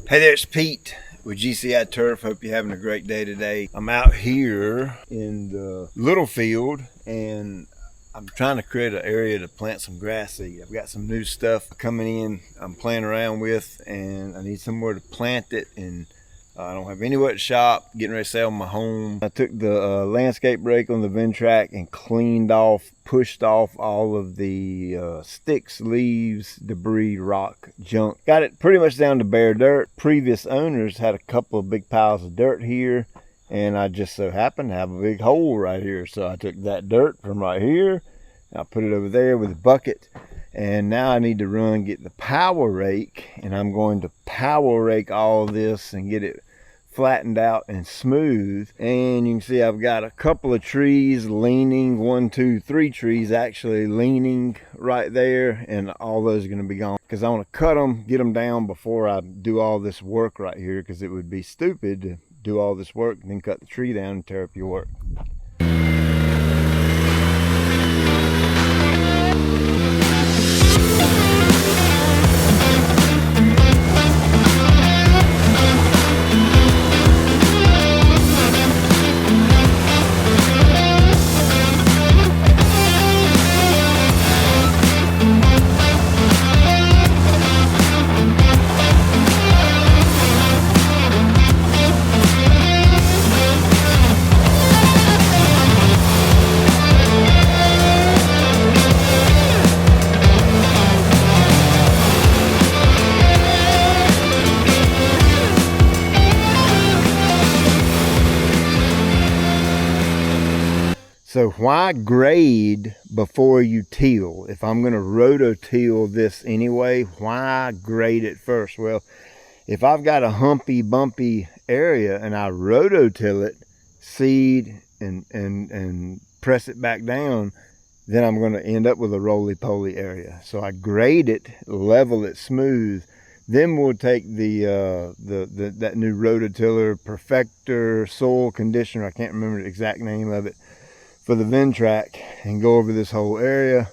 Hey there, it's Pete with GCI Turf. Hope you're having a great day today. I'm out here in the little field and I'm trying to create an area to plant some grass seed. I've got some new stuff coming in I'm playing around with, and I need somewhere to plant it, and I don't have anywhere to shop, getting ready to sell my home. I took the landscape rake on the Ventrac and cleaned off, pushed off all of the sticks, leaves, debris, rock, junk. Got it pretty much down to bare dirt. Previous owners had a couple of big piles of dirt here, and I just so happened to have a big hole right here. So I took that dirt from right here, I put it over there with a bucket, and now I need to get the power rake, and I'm going to power rake all of this and get it flattened out and smooth. And you can see I've got a couple of trees leaning, 1, 2, 3 trees actually leaning right there, and all those are going to be gone because I want to cut them, get them down before I do all this work right here, because it would be stupid to do all this work and then cut the tree down and tear up your work. So why grade before you till? If I'm going to rototill this anyway, why grade it first? Well, if I've got a humpy, bumpy area and I rototill it, seed, and press it back down, then I'm going to end up with a roly-poly area. So I grade it, level it smooth. Then we'll take that new rototiller, Perfector soil conditioner, I can't remember the exact name of it, for the Ventrac, and go over this whole area,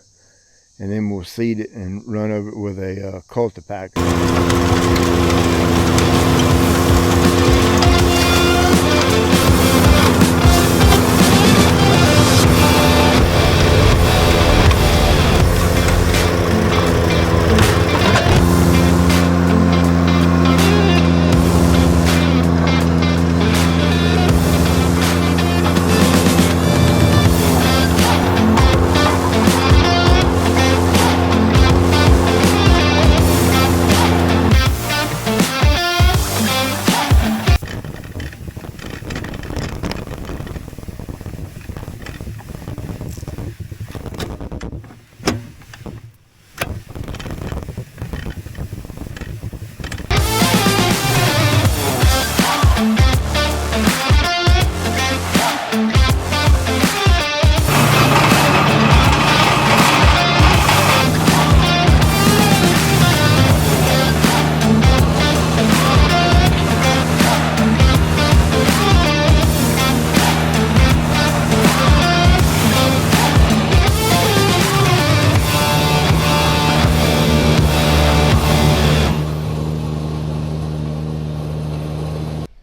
and then we'll seed it and run over it with a cultipacker.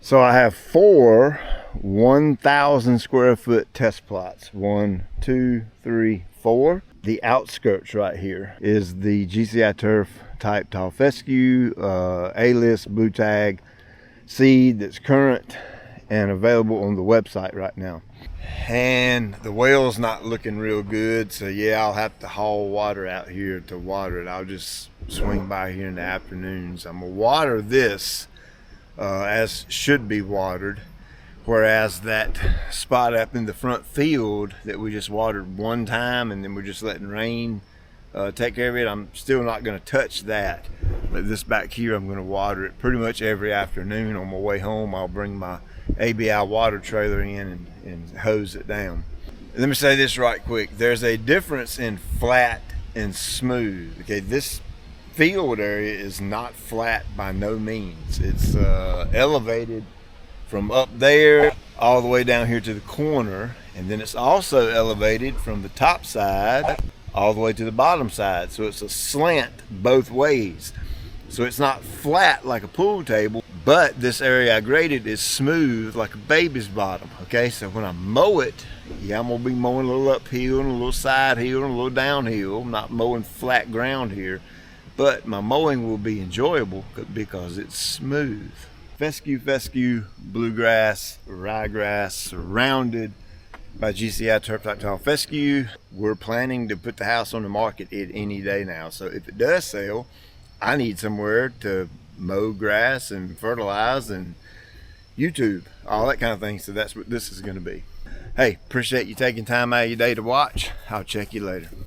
So I have 4 1,000 square foot test plots. 1, 2, 3, 4. The outskirts right here is the GCI Turf type tall fescue, A-list blue tag seed that's current and available on the website right now. And the well's not looking real good, so yeah, I'll have to haul water out here to water it. I'll just swing by here in the afternoons. I'm gonna water this as should be watered, whereas that spot up in the front field that we just watered one time and then we're just letting rain take care of it, I'm still not going to touch that. But this back here, I'm going to water it pretty much every afternoon. On my way home, I'll bring my ABI water trailer in and hose it down. Let me say this right quick. There's a difference in flat and smooth. Okay, this field area is not flat by no means. It's elevated from up there all the way down here to the corner, and then it's also elevated from the top side all the way to the bottom side. So it's a slant both ways. So it's not flat like a pool table. But this area I graded is smooth like a baby's bottom. Okay, so when I mow it, yeah, I'm gonna be mowing a little uphill and a little side hill and a little downhill. I'm not mowing flat ground here, but my mowing will be enjoyable because it's smooth. Fescue bluegrass, ryegrass, surrounded by GCI turf top tall fescue. We're planning to put the house on the market at any day now. So if it does sell, I need somewhere to mow grass and fertilize and YouTube, all that kind of thing. So that's what this is going to be. Hey, appreciate you taking time out of your day to watch. I'll check you later.